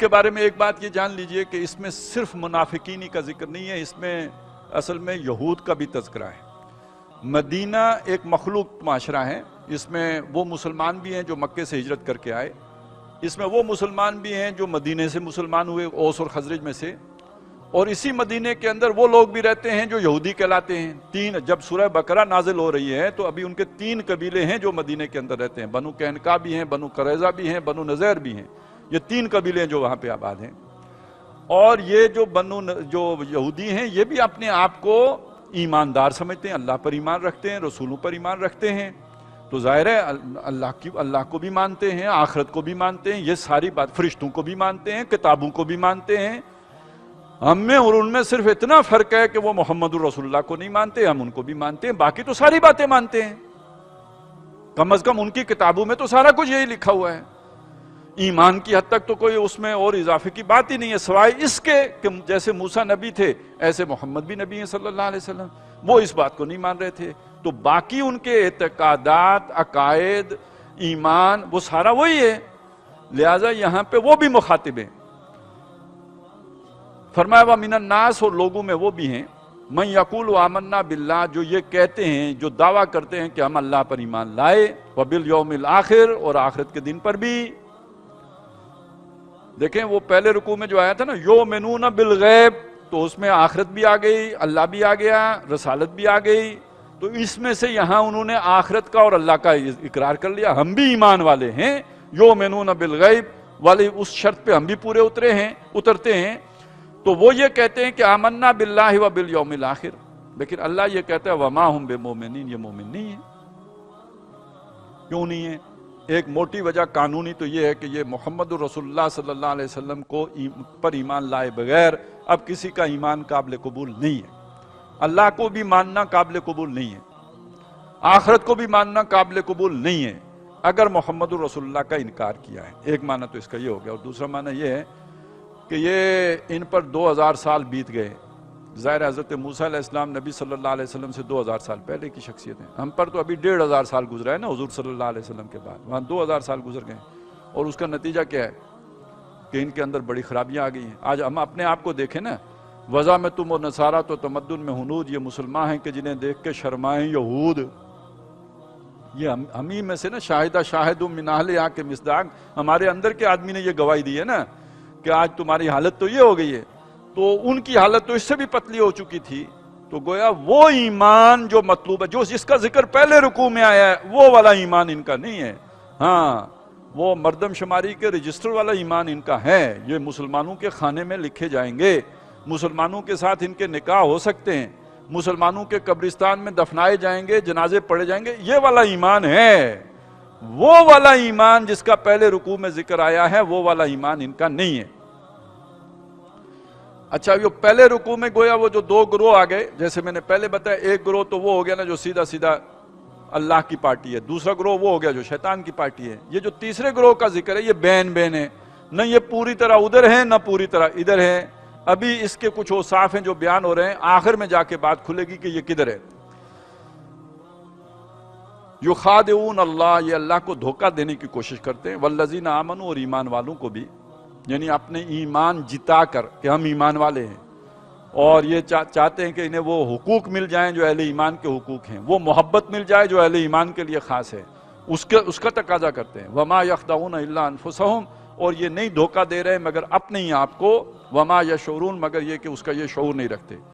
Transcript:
کے بارے میں ایک بات یہ جان لیجئے کہ اس میں صرف منافقینی کا ذکر نہیں ہے، اس میں اصل میں یہود کا بھی تذکرہ ہے۔ مدینہ ایک مخلوق معاشرہ ہے، اس میں وہ مسلمان بھی ہیں جو مکے سے ہجرت کر کے آئے، اس میں وہ مسلمان بھی ہیں جو مدینے سے مسلمان ہوئے، اوس اور خزرج میں سے، اور اسی مدینے کے اندر وہ لوگ بھی رہتے ہیں جو یہودی کہلاتے ہیں۔ جب سورہ بقرہ نازل ہو رہی ہے تو ابھی ان کے 3 قبیلے ہیں جو مدینے کے اندر رہتے ہیں، بنو قینقاع بھی ہیں، بنو قریظہ بھی ہیں، بنو نذیر بھی ہیں، یہ 3 قبیلے ہیں جو وہاں پہ آباد ہیں۔ اور یہ جو یہودی ہیں یہ بھی اپنے آپ کو ایماندار سمجھتے ہیں، اللہ پر ایمان رکھتے ہیں، رسولوں پر ایمان رکھتے ہیں، تو ظاہر ہے اللہ کو بھی مانتے ہیں، آخرت کو بھی مانتے ہیں، یہ ساری بات، فرشتوں کو بھی مانتے ہیں، کتابوں کو بھی مانتے ہیں۔ ہم میں اور ان میں صرف اتنا فرق ہے کہ وہ محمد الرسول اللہ کو نہیں مانتے، ہم ان کو بھی مانتے ہیں، باقی تو ساری باتیں مانتے ہیں۔ کم از کم ان کی کتابوں میں تو سارا کچھ یہی لکھا ہوا ہے، ایمان کی حد تک تو کوئی اس میں اور اضافے کی بات ہی نہیں ہے، سوائے اس کے کہ جیسے موسیٰ نبی تھے ایسے محمد بھی نبی ہیں صلی اللہ علیہ وسلم، وہ اس بات کو نہیں مان رہے تھے۔ تو باقی ان کے اعتقادات، عقائد، ایمان، وہ سارا وہی ہے، لہٰذا یہاں پہ وہ بھی مخاطب ہیں۔ فرمایا وَمِنَ النَّاسِ، اور لوگوں میں وہ بھی ہیں، مَن يَقُولُ آمَنَّا بِاللَّهِ، جو یہ کہتے ہیں، جو دعویٰ کرتے ہیں کہ ہم اللہ پر ایمان لائے، وَبِالْيَوْمِ الْآخِرِ، اور آخرت کے دن پر بھی۔ دیکھیں وہ پہلے رکوع میں جو آیا تھا نا یؤمنون بالغیب، تو اس میں آخرت بھی آ گئی، اللہ بھی آ گیا، رسالت بھی آ گئی، تو اس میں سے یہاں انہوں نے آخرت کا اور اللہ کا اقرار کر لیا، ہم بھی ایمان والے ہیں، یؤمنون بالغیب والے اس شرط پہ ہم بھی پورے اترتے ہیں۔ تو وہ یہ کہتے ہیں کہ آمنا باللہ و بالیوم الاخر، لیکن اللہ یہ کہتا ہے وما ہم بمومنین، یہ مومن نہیں ہے۔ کیوں نہیں ہے؟ ایک موٹی وجہ قانونی تو یہ ہے کہ یہ محمد رسول اللہ صلی اللہ علیہ وسلم پر ایمان لائے بغیر اب کسی کا ایمان قابل قبول نہیں ہے، اللہ کو بھی ماننا قابل قبول نہیں ہے، آخرت کو بھی ماننا قابل قبول نہیں ہے اگر محمد رسول اللہ کا انکار کیا ہے۔ ایک معنی تو اس کا یہ ہو گیا، اور دوسرا معنی یہ ہے کہ یہ ان پر 2000 سال بیت گئے۔ ظاہر حضرت موسیٰ علیہ السلام نبی صلی اللہ علیہ وسلم سے 2000 سال پہلے کی شخصیت ہیں، ہم پر تو ابھی 1500 سال گزرا ہے نا حضور صلی اللہ علیہ وسلم کے بعد، وہاں 2000 سال گزر گئے، اور اس کا نتیجہ کیا ہے کہ ان کے اندر بڑی خرابیاں آ گئی ہیں۔ آج ہم اپنے آپ کو دیکھیں نا، وضع میں تم اور نصارہ تو تمدن میں ہنود، یہ مسلمان ہیں کہ جنہیں دیکھ کے شرمائیں یہود۔ یہ ہم ہی میں سے نا، شاہدہ شاہد من اہل آ کے مصداق، ہمارے اندر کے آدمی نے یہ گواہی دی ہے نا کہ آج تمہاری حالت تو یہ ہو گئی ہے، تو ان کی حالت تو اس سے بھی پتلی ہو چکی تھی۔ تو گویا وہ ایمان جو مطلوب ہے، جس کا ذکر پہلے رکوع میں آیا ہے، وہ والا ایمان ان کا نہیں ہے۔ ہاں، وہ مردم شماری کے رجسٹر والا ایمان ان کا ہے، یہ مسلمانوں کے خانے میں لکھے جائیں گے، مسلمانوں کے ساتھ ان کے نکاح ہو سکتے ہیں، مسلمانوں کے قبرستان میں دفنائے جائیں گے، جنازے پڑھے جائیں گے، یہ والا ایمان ہے۔ وہ والا ایمان جس کا پہلے رکوع میں ذکر آیا ہے، وہ والا ایمان ان کا نہیں ہے۔ اچھا، یہ پہلے رکوع میں گویا وہ جو 2 گروہ آ گئے، جیسے میں نے پہلے بتایا، ایک گروہ تو وہ ہو گیا نا جو سیدھا سیدھا اللہ کی پارٹی ہے، دوسرا گروہ وہ ہو گیا جو شیطان کی پارٹی ہے۔ یہ جو تیسرے گروہ کا ذکر ہے یہ بین ہے، نہ یہ پوری طرح ادھر ہے نہ پوری طرح ادھر ہے، ابھی اس کے کچھ اوصاف ہیں جو بیان ہو رہے ہیں، آخر میں جا کے بات کھلے گی کہ یہ کدھر ہے۔ یخادعون اللہ، یہ اللہ کو دھوکہ دینے کی کوشش کرتے ہیں، والذین آمنوا، اور ایمان والوں کو بھی، یعنی اپنے ایمان جتا کر کہ ہم ایمان والے ہیں، اور یہ چاہتے ہیں کہ انہیں وہ حقوق مل جائیں جو اہل ایمان کے حقوق ہیں، وہ محبت مل جائے جو اہل ایمان کے لیے خاص ہے، اس کا تقاضا کرتے ہیں۔ وما یخدعون الا انفسہم، اور یہ نہیں دھوکہ دے رہے مگر اپنے ہی آپ کو، وما یشعرون، مگر یہ کہ اس کا یہ شعور نہیں رکھتے۔